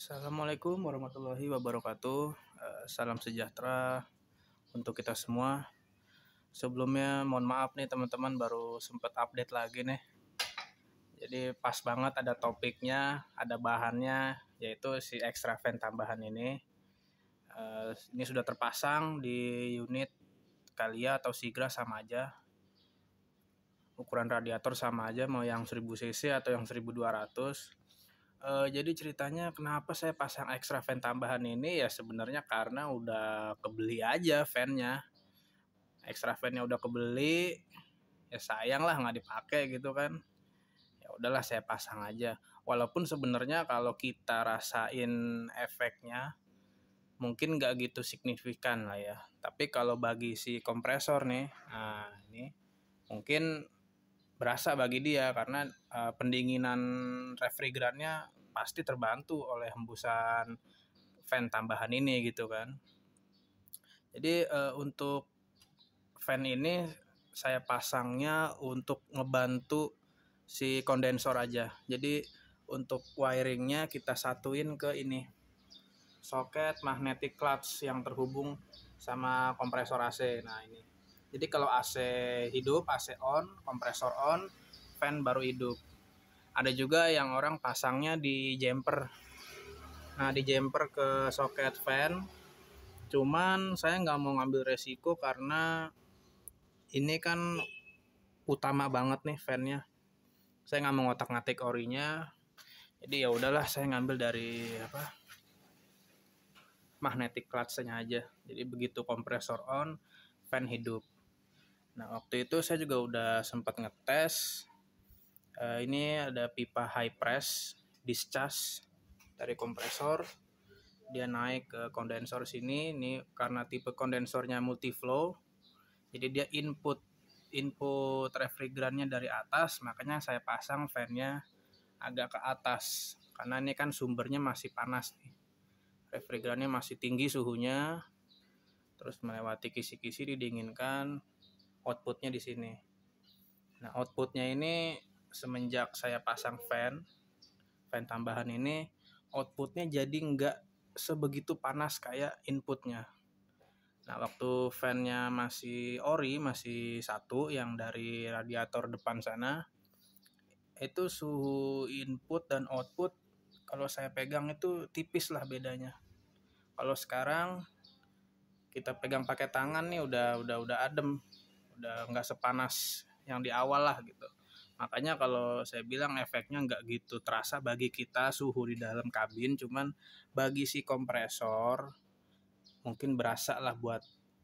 Assalamualaikum warahmatullahi wabarakatuh. Salam sejahtera untuk kita semua. Sebelumnya mohon maaf nih teman-teman, baru sempat update lagi nih. Jadi pas banget ada topiknya, ada bahannya, yaitu si extra fan tambahan ini. Ini sudah terpasang di unit Kalia atau Sigra sama aja. Ukuran radiator sama aja, mau yang 1000 cc atau yang 1200. Jadi ceritanya kenapa saya pasang extra fan tambahan ini, ya sebenarnya karena udah kebeli aja fannya. Extra fannya udah kebeli, ya sayang lah nggak dipakai gitu kan. Ya udahlah saya pasang aja. Walaupun sebenarnya kalau kita rasain efeknya mungkin nggak gitu signifikan lah ya. Tapi kalau bagi si kompresor nih, nah ini mungkin berasa bagi dia karena pendinginan refrigerannya pasti terbantu oleh hembusan fan tambahan ini gitu kan. Jadi untuk fan ini saya pasangnya untuk ngebantu si kondensor aja. Jadi untuk wiringnya kita satuin ke ini, soket magnetic clutch yang terhubung sama kompresor AC. Nah ini, jadi kalau AC hidup, AC on, kompresor on, fan baru hidup. Ada juga yang orang pasangnya di jumper. Nah di jumper ke soket fan, cuman saya nggak mau ngambil resiko karena ini kan utama banget nih fannya. Saya nggak mau ngotak-ngatik orinya, jadi ya udahlah saya ngambil dari magnetic clutch-nya aja. Jadi begitu kompresor on, fan hidup. Nah waktu itu saya juga udah sempat ngetes. Ini ada pipa high press discharge dari kompresor, dia naik ke kondensor sini. Ini karena tipe kondensornya multiflow, jadi dia input refrigerannya dari atas, makanya saya pasang fan-nya agak ke atas karena ini kan sumbernya masih panas nih, refrigerannya masih tinggi suhunya, terus melewati kisi-kisi didinginkan, outputnya di sini. Nah outputnya ini semenjak saya pasang fan tambahan ini, outputnya jadi nggak sebegitu panas kayak inputnya. Nah waktu fan-nya masih ori, masih satu yang dari radiator depan sana, itu suhu input dan output kalau saya pegang itu tipis lah bedanya. Kalau sekarang kita pegang pakai tangan nih udah adem, udah nggak sepanas yang di awal lah gitu. Makanya kalau saya bilang efeknya nggak gitu terasa bagi kita suhu di dalam kabin, cuman bagi si kompresor mungkin berasa lah buat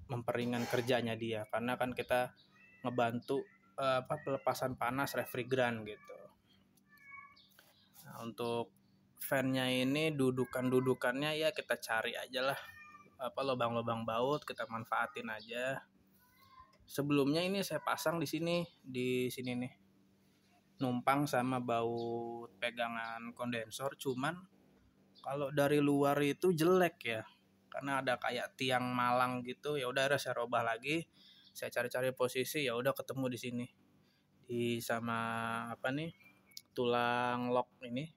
memperingan kerjanya dia, karena kan kita ngebantu pelepasan panas refrigeran gitu. Nah, untuk fan-nya ini dudukannya ya kita cari aja lah, lubang-lubang baut kita manfaatin aja. Sebelumnya ini saya pasang di sini nih, numpang sama baut pegangan kondensor, cuman kalau dari luar itu jelek ya, karena ada kayak tiang malang gitu. Ya udah saya robah lagi, saya cari-cari posisi, ya udah ketemu di sini, di sama tulang lock ini,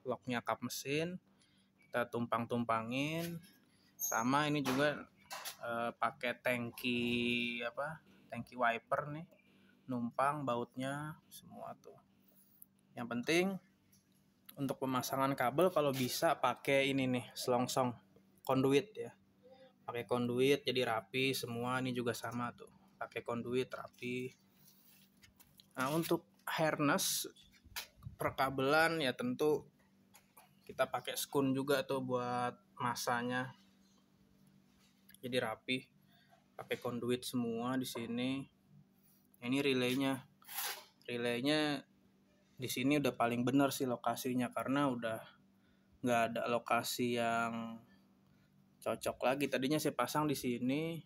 locknya kap mesin kita tumpangin, sama ini juga pakai tangki wiper nih, numpang bautnya semua tuh. Yang penting untuk pemasangan kabel kalau bisa pakai ini nih, selongsong konduit ya, pakai konduit jadi rapi semua. Ini juga sama tuh, pakai konduit rapi. Nah untuk harness perkabelan ya tentu kita pakai skun juga tuh buat masanya, jadi rapi, pakai konduit semua di sini. Ini relaynya di sini udah paling benar sih lokasinya, karena udah nggak ada lokasi yang cocok lagi. Tadinya saya pasang di sini,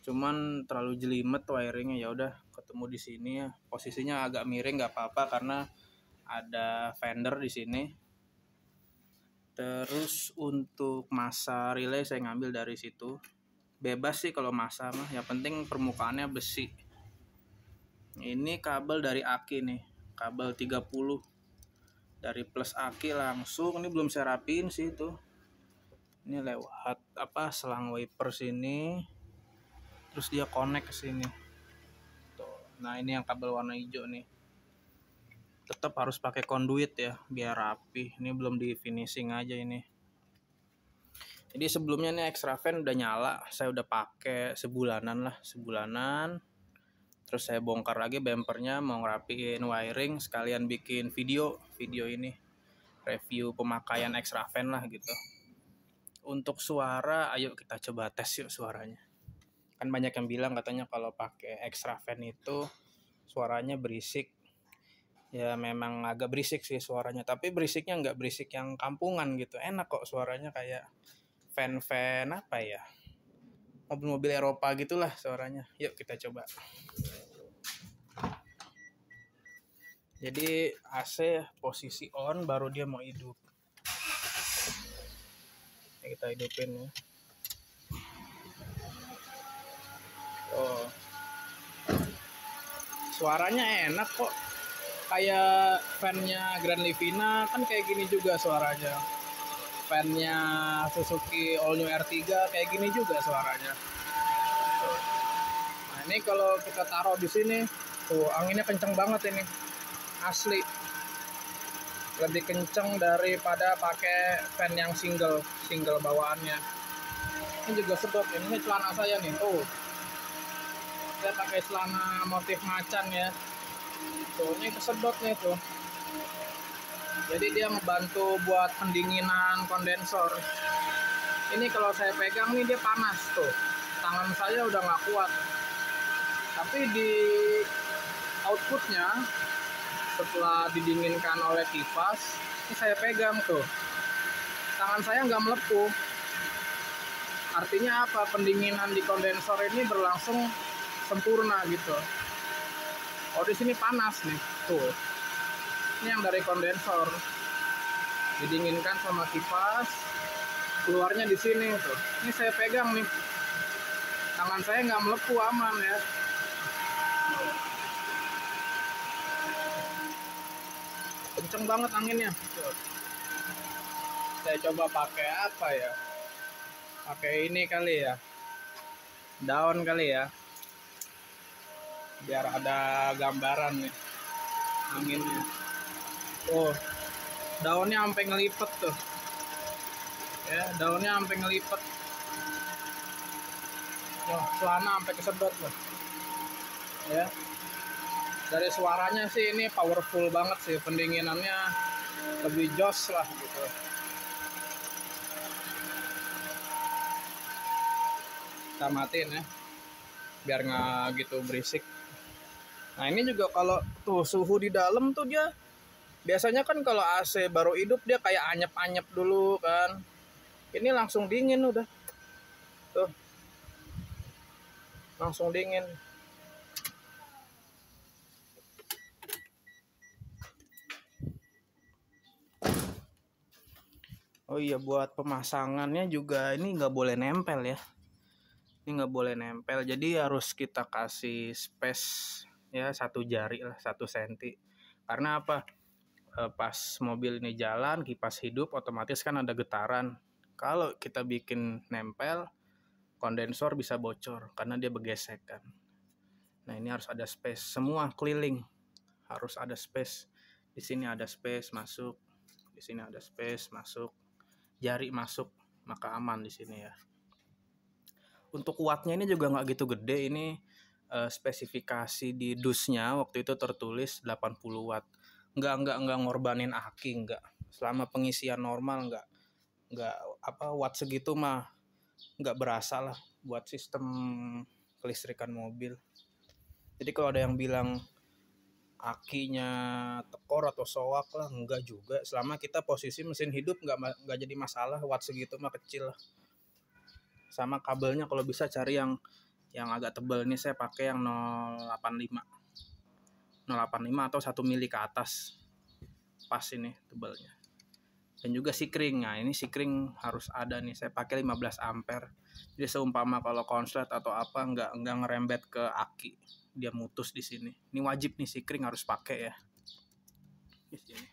cuman terlalu jelimet wiringnya, ya udah ketemu di sini ya. Posisinya agak miring nggak apa-apa karena ada fender di sini. Terus untuk masa relay saya ngambil dari situ. Bebas sih kalau masa mah, yang penting permukaannya besi. Ini kabel dari aki nih, kabel 30. dari plus aki langsung. Ini belum saya rapiin sih itu. Ini lewat selang wiper sini, terus dia connect ke sini tuh. Nah ini yang kabel warna hijau nih, tetap harus pakai conduit ya biar rapi. Ini belum di finishing aja ini. Jadi sebelumnya nih extra fan udah nyala, saya udah pakai sebulanan. Terus saya bongkar lagi bempernya, mau ngerapiin wiring sekalian bikin video ini review pemakaian extra fan lah gitu. Untuk suara, ayo kita coba tes yuk suaranya. Kan banyak yang bilang katanya kalau pakai extra fan itu suaranya berisik. Ya memang agak berisik sih suaranya, tapi berisiknya nggak berisik yang kampungan gitu. Enak kok suaranya, kayak fan apa ya, mobil-mobil Eropa gitulah suaranya. Yuk kita coba. Jadi AC posisi on baru dia mau hidup. Ini kita hidupin ya. Oh, suaranya enak kok, kayak fannya Grand Livina kan kayak gini juga suaranya. Fannya Suzuki All New R3 kayak gini juga suaranya. Nah ini kalau kita taruh di sini, tuh anginnya kenceng banget ini, asli. Lebih kenceng daripada pakai fan yang single bawaannya. Ini juga sedot ini celana saya nih, tuh. Saya pakai celana motif macan ya. Tuh ini kesedot nih tuh. Jadi dia ngebantu buat pendinginan kondensor. Ini kalau saya pegang nih dia panas tuh. Tangan saya udah nggak kuat. Tapi di outputnya setelah didinginkan oleh kipas, ini saya pegang tuh. Tangan saya nggak melepuh. Artinya apa? Pendinginan di kondensor ini berlangsung sempurna gitu. Oh di sini panas nih tuh. Ini yang dari kondensor didinginkan sama kipas, keluarnya di sini tuh. Ini saya pegang nih, tangan saya nggak melepuh, aman ya. Kenceng banget anginnya tuh. Saya coba pakai apa ya, pakai ini kali ya, daun kali ya, biar ada gambaran nih anginnya. Oh daunnya sampai ngelipet tuh ya, daunnya sampai ngelipet. Wah celana sampai kesedot loh ya. Dari suaranya sih ini powerful banget sih, pendinginannya lebih jos lah gitu. Kita matiin ya biar nggak gitu berisik. Nah ini juga kalau tuh suhu di dalam tuh dia biasanya kan kalau AC baru hidup dia kayak anyep-anyep dulu kan. Ini langsung dingin udah. Tuh. Langsung dingin. Oh iya, buat pemasangannya juga ini nggak boleh nempel ya. Ini nggak boleh nempel, jadi harus kita kasih space ya 1 jari lah, 1 senti. Karena apa? Pas mobil ini jalan, kipas hidup, otomatis kan ada getaran. Kalau kita bikin nempel, kondensor bisa bocor karena dia bergesek kan. Nah ini harus ada space, semua keliling harus ada space. Di sini ada space masuk, di sini ada space masuk, jari masuk, maka aman di sini ya. Untuk wattnya ini juga nggak gitu gede. Ini spesifikasi di dusnya waktu itu tertulis 80 watt. Nggak ngorbanin aki, nggak. Selama pengisian normal nggak watt segitu mah nggak berasa lah buat sistem kelistrikan mobil. Jadi kalau ada yang bilang akinya tekor atau soak lah, enggak juga. Selama kita posisi mesin hidup nggak jadi masalah, watt segitu mah kecil lah. Sama kabelnya kalau bisa cari yang agak tebal. Ini saya pakai yang 085 atau 1 mili ke atas, pas ini tebalnya. Dan juga sikring. Nah ini sikring harus ada nih, saya pakai 15 ampere. Jadi seumpama kalau konslet atau apa nggak ngerembet ke aki, dia mutus di sini. Ini wajib nih, sikring harus pakai ya di sini.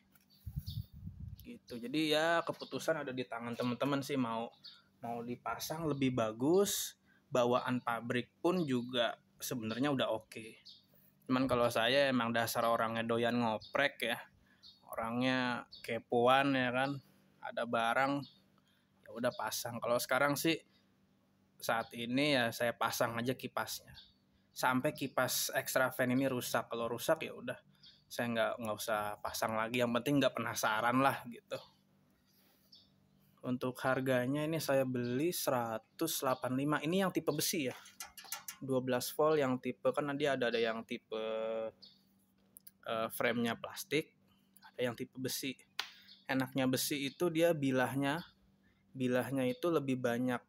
gitu. Jadi ya keputusan ada di tangan teman-teman sih, mau dipasang lebih bagus, bawaan pabrik pun juga sebenarnya udah oke. Cuman kalau saya emang dasar orangnya doyan ngoprek ya, orangnya kepoan ya kan, ada barang ya udah pasang. Kalau sekarang sih saat ini ya saya pasang aja kipasnya sampai kipas extra fan ini rusak. Kalau rusak ya udah saya nggak usah pasang lagi, yang penting nggak penasaran lah gitu. Untuk harganya ini saya beli 185. Ini yang tipe besi ya, 12 volt yang tipe, kan nanti ada yang tipe frame-nya plastik, ada yang tipe besi. Enaknya besi itu dia bilahnya itu lebih banyak,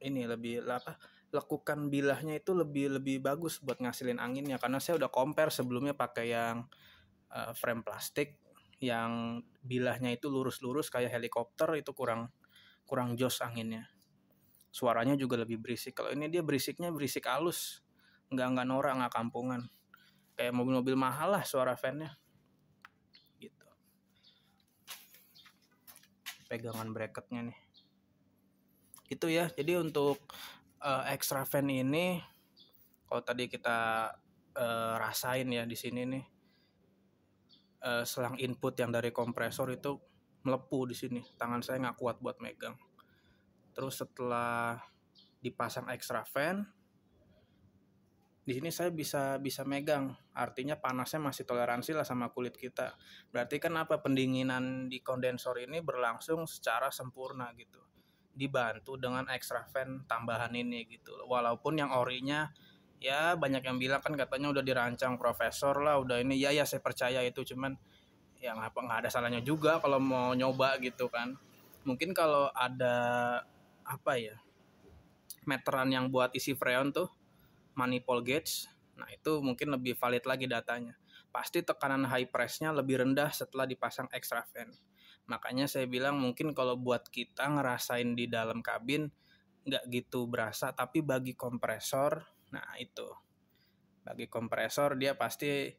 ini lebih apa, lekukan bilahnya itu lebih bagus buat ngasilin anginnya, karena saya udah compare sebelumnya pakai yang frame plastik yang bilahnya itu lurus-lurus kayak helikopter, itu kurang jos anginnya. Suaranya juga lebih berisik. Kalau ini dia berisiknya berisik halus, nggak norak, nggak kampungan, kayak mobil-mobil mahal lah suara fan-nya gitu. Pegangan bracketnya nih itu ya. Jadi untuk extra fan ini, kalau tadi kita rasain ya di sini nih, selang input yang dari kompresor itu melepuh di sini, tangan saya nggak kuat buat megang. Terus setelah dipasang extra fan, di sini saya bisa megang, artinya panasnya masih toleransi lah sama kulit kita. Berarti kan apa, pendinginan di kondensor ini berlangsung secara sempurna gitu, dibantu dengan extra fan tambahan ini gitu. Walaupun yang orinya ya banyak yang bilang kan katanya udah dirancang profesor lah, udah ini ya saya percaya itu, cuman ya nggak ada salahnya juga kalau mau nyoba gitu kan. Mungkin kalau ada apa ya, meteran yang buat isi freon tuh, manifold gauge, nah itu mungkin lebih valid lagi datanya. Pasti tekanan high pressnya lebih rendah setelah dipasang extra fan. Makanya saya bilang mungkin kalau buat kita ngerasain di dalam kabin nggak gitu berasa, tapi bagi kompresor, nah itu bagi kompresor dia pasti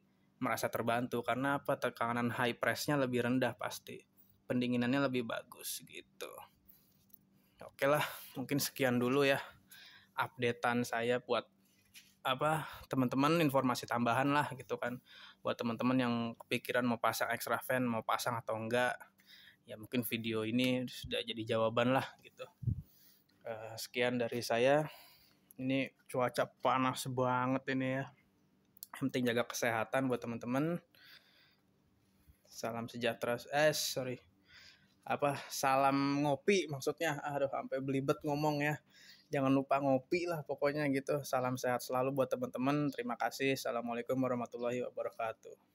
merasa terbantu, karena apa, tekanan high pressnya lebih rendah, pasti pendinginannya lebih bagus gitu. Oke lah, mungkin sekian dulu ya updatean saya buat apa, teman-teman, informasi tambahan lah gitu kan, buat teman-teman yang kepikiran mau pasang extra fan, mau pasang atau enggak ya, mungkin video ini sudah jadi jawaban lah gitu. Sekian dari saya. Ini cuaca panas banget ini ya, yang penting jaga kesehatan buat teman-teman. Salam sejahtera, salam ngopi maksudnya, aduh sampai belibet ngomong ya. Jangan lupa ngopi lah pokoknya gitu. Salam sehat selalu buat teman-teman. Terima kasih. Assalamualaikum warahmatullahi wabarakatuh.